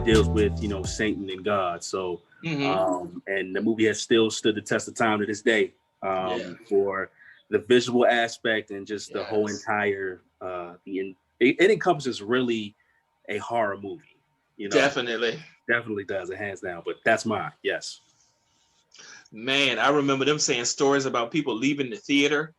it deals with, Satan and God. So, and the movie has still stood the test of time to this day, for the visual aspect and just the whole entire, it encompasses really a horror movie, Definitely does, it hands down, but that's mine. Yes. Man, I remember them saying stories about people leaving the theater,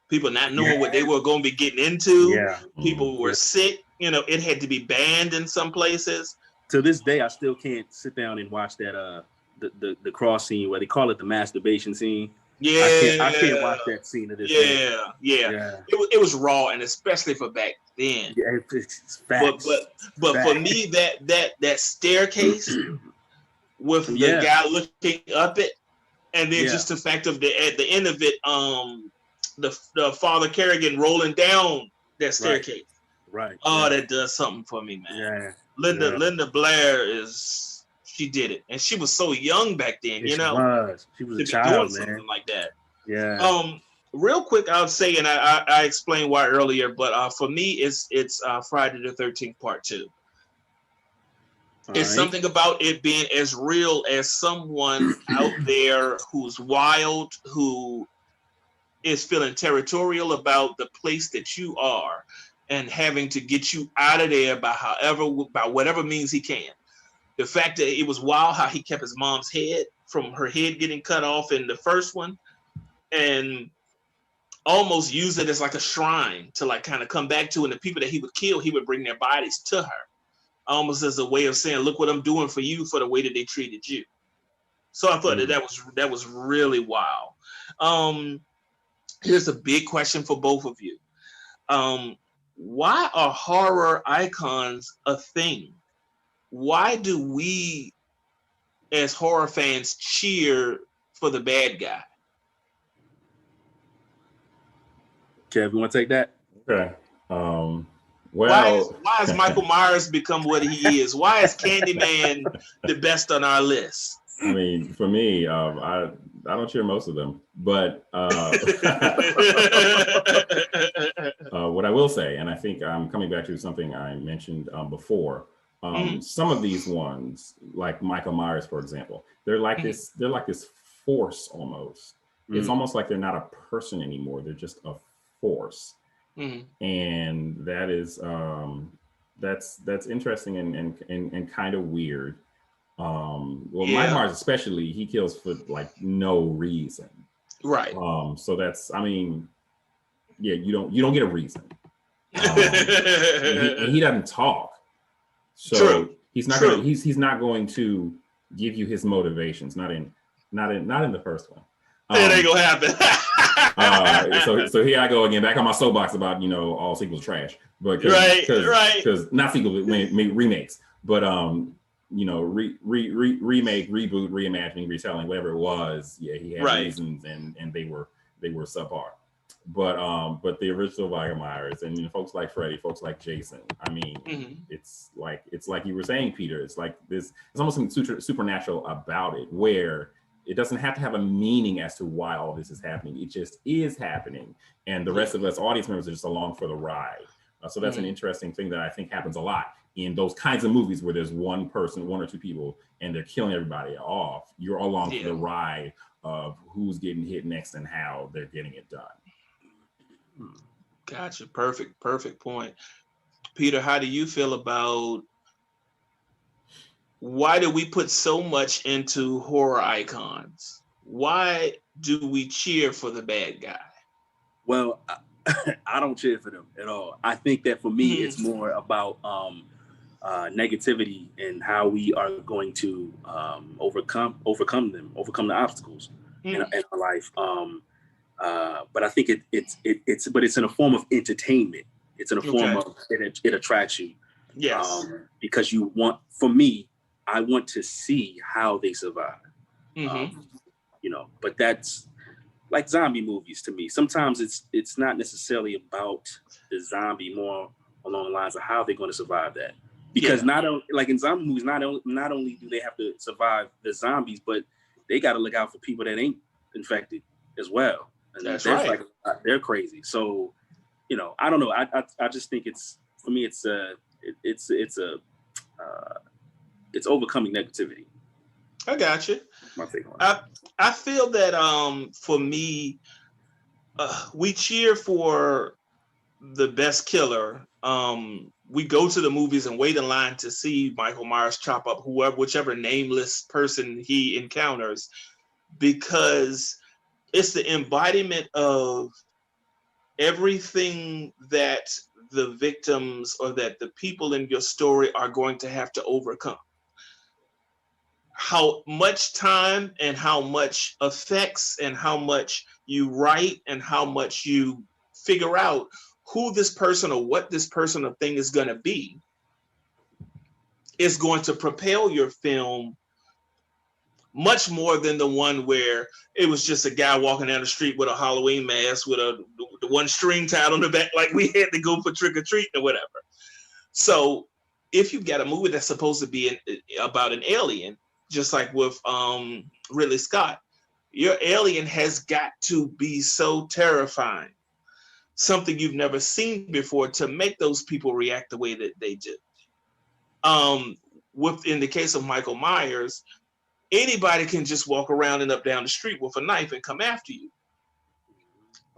people not knowing what they were going to be getting into. Yeah. People were sick. It had to be banned in some places. To this day, I still can't sit down and watch that the cross scene where they call it the masturbation scene. Yeah, I can't watch that scene to this day. Yeah. It was raw, and especially for back then. Yeah, it's facts. But facts. For me, that staircase with the guy looking up it, and then just the fact of at the end of it, the Father Kerrigan rolling down that staircase. Right. Oh, that does something for me, man. Yeah. Linda Blair she did it, and she was so young back then. She was a child, doing man. something like that. Yeah. Real quick, I would say, and I explained why earlier, but for me, it's Friday the 13th Part 2. It's something about it being as real as someone out there who's wild, who is feeling territorial about the place that you are, and having to get you out of there by whatever means he can. The fact that it was wild how he kept his mom's head from her head getting cut off in the first one, and almost use it as like a shrine to like kind of come back to, and the people that he would kill, he would bring their bodies to her, almost as a way of saying, look what I'm doing for you for the way that they treated you. So I thought that was really wild. Here's a big question for both of you. Why are horror icons a thing? Why do we as horror fans cheer for the bad guy? Kev, you want to take that? Okay. Why has Michael Myers become what he is? Why is Candyman the best on our list? I mean, for me, I don't cheer most of them, but what I will say, and I think I'm coming back to something I mentioned before. Some of these ones, like Michael Myers, for example, they're like this force almost. It's almost like they're not a person anymore. They're just a force. And that is that's interesting and kind of weird. Michael Myers especially, he kills for like no reason. Right. So that's, I mean, you don't get a reason. And he doesn't talk. So True. He's not going to give you his motivations. Not in the first one. It ain't gonna happen. So here I go again, back on my soapbox about all sequels trash, but because not sequels, remakes, but remake, reboot, reimagining, retelling, whatever it was. Yeah, he had reasons, and they were subpar. But the original Michael Myers and folks like Freddy, folks like Jason. I mean, it's like you were saying, Peter. It's like this. It's almost something supernatural about it, where it doesn't have to have a meaning as to why all this is happening. It just is happening, and the rest of us audience members are just along for the ride. So that's an interesting thing that I think happens a lot in those kinds of movies where there's one person, one or two people, and they're killing everybody off. You're along for the ride of who's getting hit next and how they're getting it done. Gotcha. Perfect point. Peter, how do you feel about why do we put so much into horror icons? Why do we cheer for the bad guy? Well, I don't cheer for them at all. I think that for me, it's more about negativity and how we are going to overcome the obstacles in our life. But I think it's in a form of entertainment. It's in a form of it attracts you. Yes. Because I want to see how they survive. But that's like zombie movies to me. Sometimes it's not necessarily about the zombie, more along the lines of how they're going to survive that. Because not only, like in zombie movies, not only do they have to survive the zombies, but they got to look out for people that ain't infected as well. And that's right. They're crazy. So, I don't know. I just think it's, for me, it's a it's overcoming negativity. I got you. My take on it. I feel that for me, we cheer for the best killer. We go to the movies and wait in line to see Michael Myers chop up whichever nameless person he encounters, because it's the embodiment of everything that the victims or that the people in your story are going to have to overcome. How much time and how much effects and how much you write and how much you figure out who this person or what this person or thing is going to be is going to propel your film much more than the one where it was just a guy walking down the street with a Halloween mask with the one string tied on the back, like we had to go for trick or treat or whatever. So if you've got a movie that's supposed to be about an alien, just like with Ridley Scott, your alien has got to be so terrifying, something you've never seen before, to make those people react the way that they do. In the case of Michael Myers, anybody can just walk around and up down the street with a knife and come after you.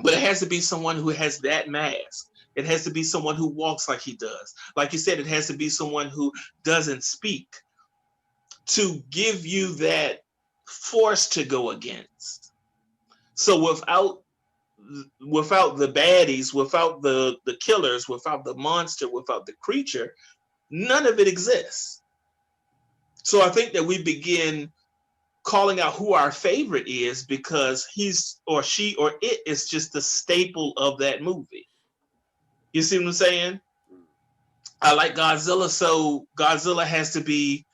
But it has to be someone who has that mask. It has to be someone who walks like he does. Like you said, it has to be someone who doesn't speak, to give you that force to go against. So without the baddies, without the killers, without the monster, without the creature, none of it exists. So I think that we begin calling out who our favorite is because he's or she or it is just the staple of that movie. You see what I'm saying? I like Godzilla, so Godzilla has to be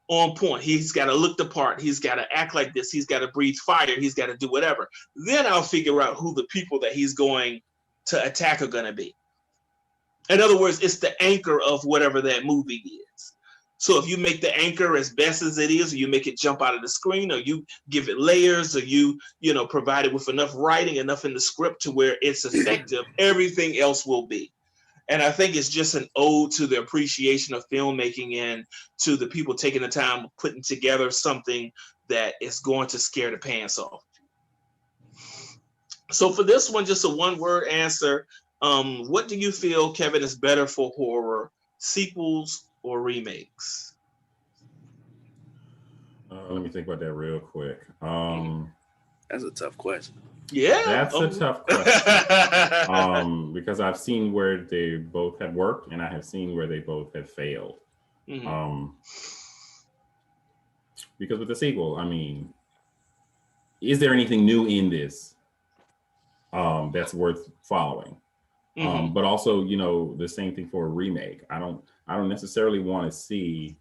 on point. He's got to look the part. He's got to act like this. He's got to breathe fire. He's got to do whatever. Then I'll figure out who the people that he's going to attack are going to be. In other words, it's the anchor of whatever that movie is. So if you make the anchor as best as it is, or you make it jump out of the screen, or you give it layers, or you provide it with enough writing, enough in the script to where it's effective, everything else will be. And I think it's just an ode to the appreciation of filmmaking and to the people taking the time of putting together something that is going to scare the pants off. So for this one, just a one-word answer. What do you feel, Kevin, is better for horror, sequels or remakes? Let me think about that real quick. That's a tough question. Yeah, that's a tough question. Because I've seen where they both have worked, and I have seen where they both have failed. Mm-hmm. Because with the sequel, I mean, is there anything new in this that's worth following? Mm-hmm. But also, the same thing for a remake. I don't necessarily want to see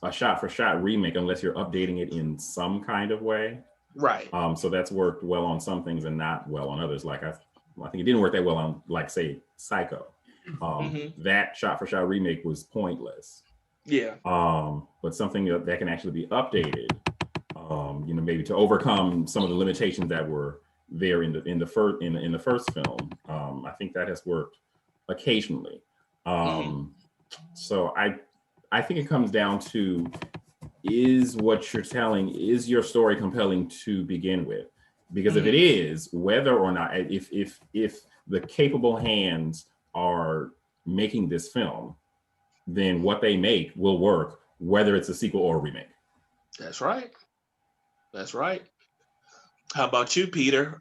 a shot-for-shot remake unless you're updating it in some kind of way. Right. So that's worked well on some things and not well on others. Like I think it didn't work that well on, like, say, Psycho. That shot-for-shot remake was pointless. Yeah. But something that can actually be updated, maybe to overcome some of the limitations that were there in the first film. I think that has worked occasionally. So I think it comes down to, is what you're telling, is your story compelling to begin with? Because if it is, whether or not, if the capable hands are making this film, then what they make will work, whether it's a sequel or a remake. That's right. That's right. How about you, Peter?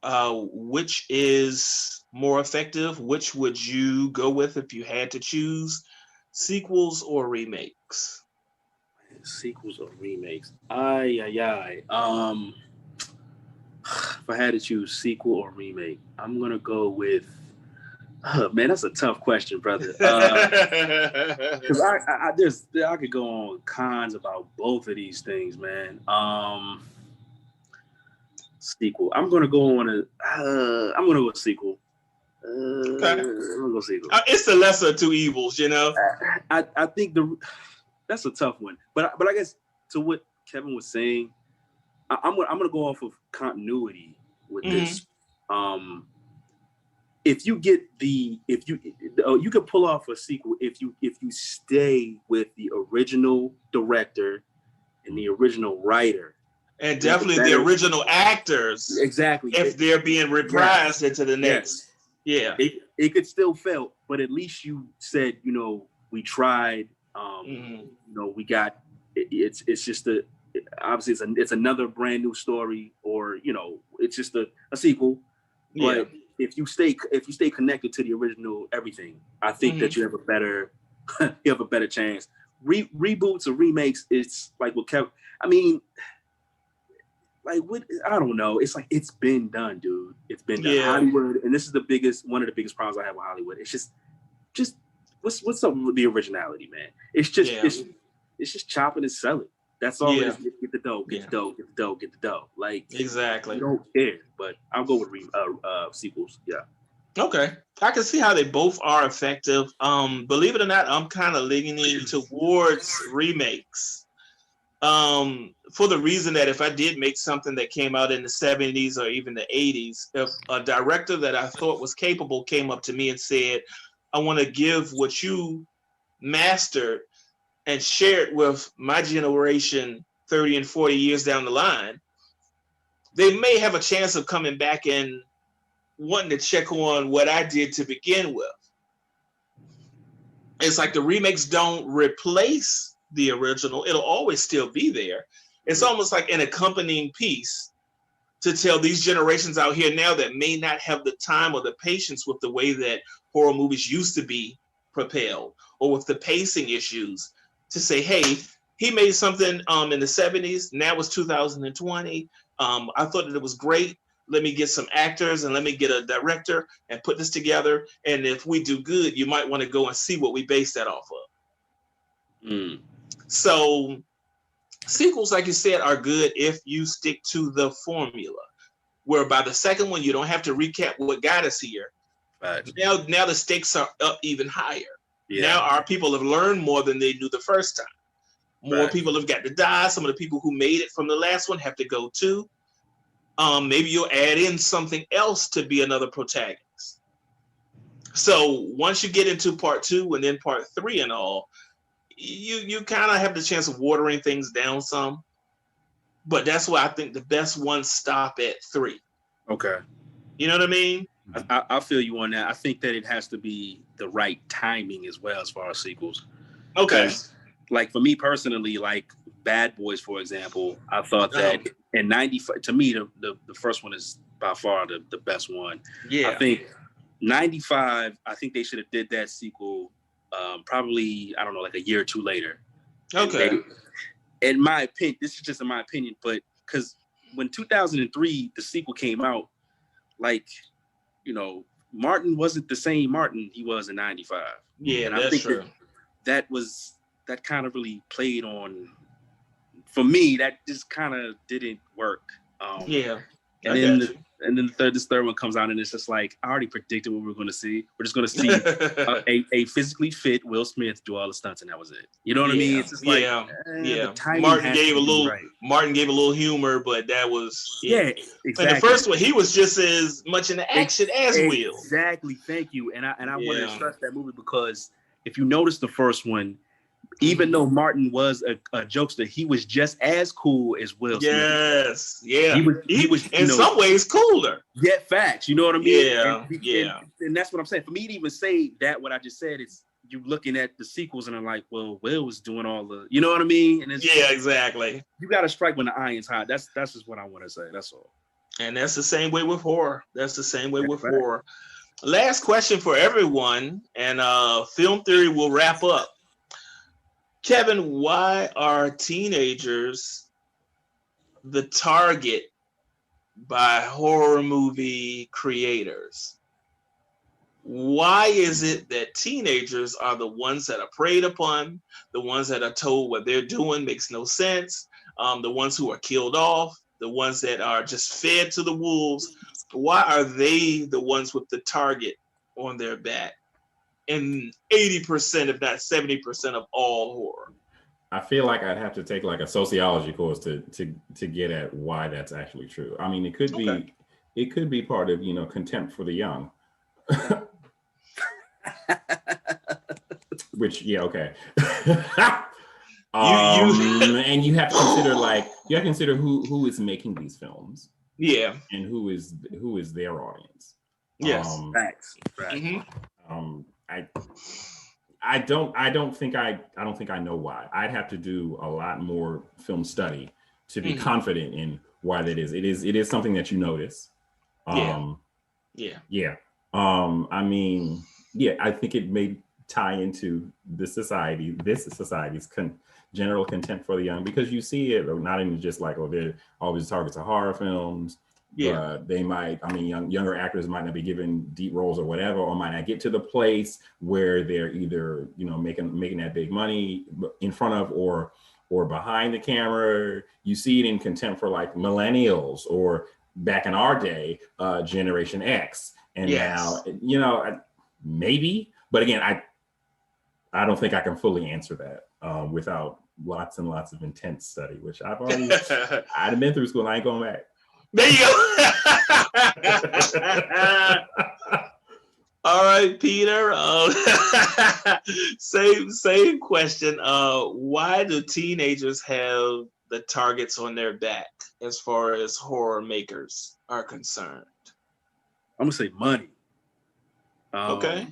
Which is more effective? Which would you go with if you had to choose, sequels or remakes? Sequels or remakes? If I had to choose sequel or remake, I'm gonna go with. Man, that's a tough question, brother. Because I could go on cons about both of these things, man. Sequel. I'm gonna go with sequel. Okay. I'm gonna go sequel. It's the lesser of two evils, I think that's a tough one, but I guess to what Kevin was saying, I'm gonna go off of continuity with this. if you get you could pull off a sequel if you stay with the original director and the original writer. And definitely the original actors. Exactly. If they're being reprised into the next. Yeah. It could still fail, but at least you said, we tried. We got it's just obviously it's another brand new story, or it's just a sequel. Yeah. But if you stay connected to the original everything, I think that you have a better chance. Reboots or remakes, it's like what Kevin. I mean, like what? I don't know. It's like it's been done, dude. It's been done. Hollywood, and this is one of the biggest problems I have with Hollywood. It's just what's up with the originality, man? It's just it's just chopping and selling. That's all it is. Get the dough, get the dough, get the dough, get the dough. Like exactly. I don't care, but I'll go with sequels. Yeah. Okay, I can see how they both are effective. Believe it or not, I'm kind of leaning towards remakes. For the reason that if I did make something that came out in the 70s or even the 80s, if a director that I thought was capable came up to me and said, I want to give what you mastered and share it with my generation 30 and 40 years down the line, they may have a chance of coming back and wanting to check on what I did to begin with. It's like the remakes don't replace the original. It'll always still be there. It's almost like an accompanying piece to tell these generations out here now that may not have the time or the patience with the way that horror movies used to be propelled, or with the pacing issues, to say, hey, he made something in the 70s, now it's 2020. I thought that it was great. Let me get some actors and let me get a director and put this together. And if we do good, you might want to go and see what we base that off of. So sequels, like you said, are good if you stick to the formula, where by the second one, you don't have to recap what got us here. Right. Now the stakes are up even higher. Yeah. Now our people have learned more than they knew the first time. More people have got to die. Some of the people who made it from the last one have to go too. Maybe you'll add in something else to be another protagonist. So once you get into part 2 and then part 3 and all, you kind of have the chance of watering things down some. But that's why I think the best ones stop at 3. Okay. You know what I mean? I feel you on that. I think that it has to be the right timing as well as far as sequels. Okay. Like for me personally, like Bad Boys, for example, I thought that in 95, to me, the first one is by far the best one. Yeah. I think 95, I think they should have did that sequel probably, I don't know, like a year or two later. Okay. In my opinion, this is just in my opinion, but because when 2003, the sequel came out, like, Martin wasn't the same Martin he was in 95. Yeah, and that's I think true. That kind of really played on, for me, that just kind of didn't work. Yeah. And then this third one comes out, and it's just like, I already predicted what we were going to see. We're just going to see a physically fit Will Smith do all the stunts, and that was it. You know what I mean? It's just like, Martin gave a little humor, but that was exactly. In the first one, he was just as much in the action as Will. Exactly. Thank you. And I wanted to stress that movie because if you notice the first one, even though Martin was a jokester, he was just as cool as Will Smith. Yes, yeah. He was in some ways cooler. Yeah, facts. You know what I mean? Yeah, and that's what I'm saying. For me to even say that, what I just said is you looking at the sequels and I'm like, well, Will was doing all the, you know what I mean? And exactly. You got to strike when the iron's hot. That's just what I want to say. That's all. And that's the same way with horror. Horror. Last question for everyone, and Film Theory will wrap up. Kevin, why are teenagers the target by horror movie creators? Why is it that teenagers are the ones that are preyed upon, the ones that are told what they're doing makes no sense, the ones who are killed off, the ones that are just fed to the wolves? Why are they the ones with the target on their back? In 80%, if not 70% of all horror. I feel like I'd have to take like a sociology course to get at why that's actually true. I mean, it could be part of, contempt for the young. Which, yeah, okay. And you have to consider who is making these films. Yeah. And who is their audience. Yes. Facts. I don't think I know why. I'd have to do a lot more film study to be confident in why that is. It is something that you notice. I mean, yeah, I think it may tie into this society's general contempt for the young, because you see it not even just like, they're always targets of horror films. Yeah, but they might, younger actors might not be given deep roles or whatever, or might not get to the place where they're either, making that big money in front of or behind the camera. You see it in contempt for like millennials, or back in our day, Generation X. And now, maybe, but again, I don't think I can fully answer that without lots and lots of intense study, which I've been through school and I ain't going back. There you go. All right, Peter. Same question. Why do teenagers have the targets on their back as far as horror makers are concerned? I'm gonna say money. Okay.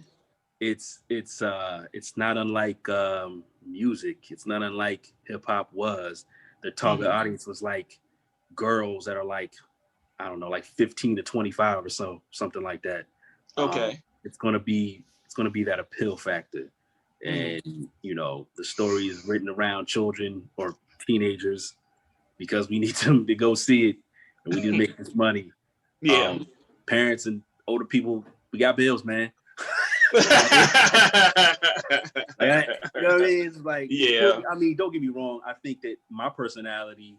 It's not unlike music. It's not unlike hip hop was. The target audience was like girls that are like, I don't know, like 15 to 25 or so, something like that. Okay. It's gonna be that appeal factor. And the story is written around children or teenagers because we need them to go see it and we need to make this money. Yeah. Parents and older people, we got bills, man. You know what I mean? It's like, yeah. I mean, don't get me wrong. I think that my personality,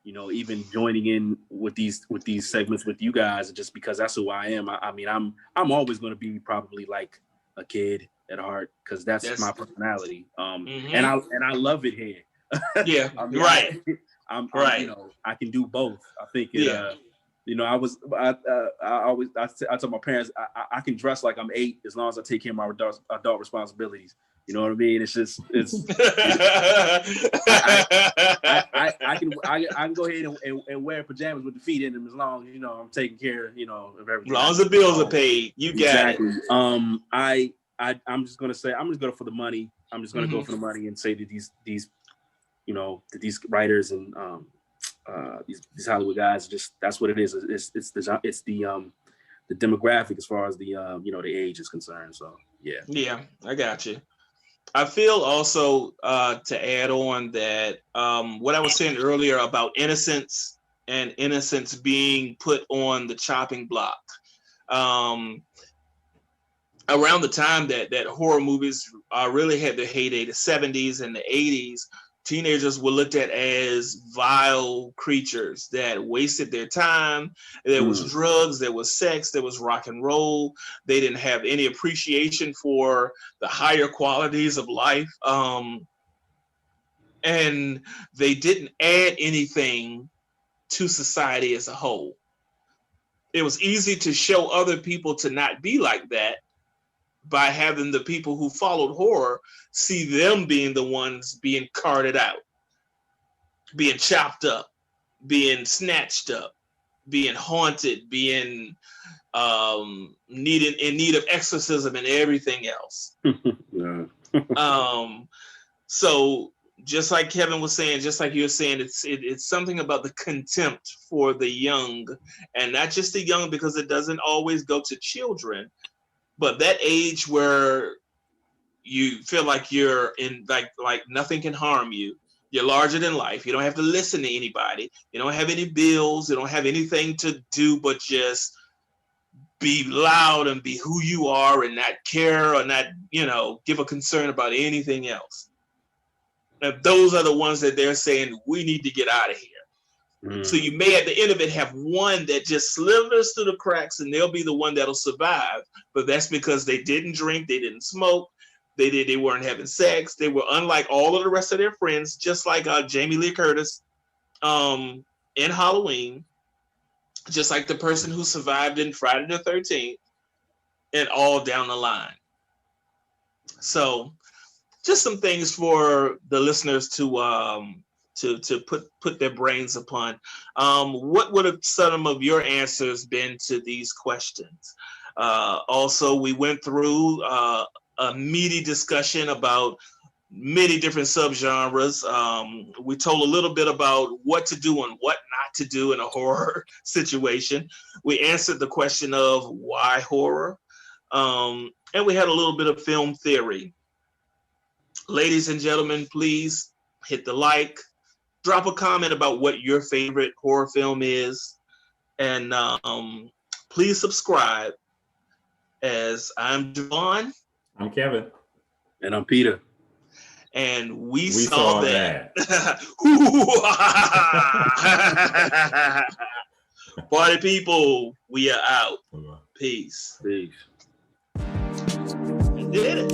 even joining in with these segments with you guys, just because that's who I am. I mean, I'm always going to be probably like a kid at heart, because that's my personality. And I love it here. Yeah. I mean, right. I'm right. I can do both. I think it. Yeah. I told my parents I can dress like I'm 8 as long as I take care of my adult responsibilities. You know what I mean? It's I can go ahead and wear pajamas with the feet in them as long as I'm taking care of everything. As long as the bills are paid, you got it. I'm just gonna go for the money. I'm just gonna go for the money and say that these writers and these Hollywood guys, just that's what it is. It's the demographic as far as the the age is concerned. So yeah, I got you. I feel also to add on that what I was saying earlier about innocence and innocence being put on the chopping block. Around the time that horror movies really had their heyday, the 70s and the 80s, teenagers were looked at as vile creatures that wasted their time. There was drugs, there was sex, there was rock and roll. They didn't have any appreciation for the higher qualities of life. And they didn't add anything to society as a whole. It was easy to show other people to not be like that by having the people who followed horror see them being the ones being carted out, being chopped up, being snatched up, being haunted, being in need of exorcism and everything else. So just like Kevin was saying, just like you were saying, it's something about the contempt for the young, and not just the young, because it doesn't always go to children. But that age where you feel like you're in like nothing can harm you. You're larger than life. You don't have to listen to anybody. You don't have any bills. You don't have anything to do but just be loud and be who you are and not care or not, give a concern about anything else. And those are the ones that they're saying, we need to get out of here. So you may at the end of it have one that just slithers through the cracks, and they'll be the one that'll survive. But that's because they didn't drink, they didn't smoke, they weren't having sex. They were unlike all of the rest of their friends, just like Jamie Lee Curtis in Halloween, just like the person who survived in Friday the 13th. and all down the line. So just some things for the listeners to put their brains upon. What would have some of your answers been to these questions? Also, we went through a meaty discussion about many different subgenres. We told a little bit about what to do and what not to do in a horror situation. We answered the question of why horror. And we had a little bit of film theory. Ladies and gentlemen, please hit the like, drop a comment about what your favorite horror film is, and please subscribe. As I'm Javon. I'm Kevin. And I'm Peter. And we saw that. Party people, we are out. Peace. Peace. We did it.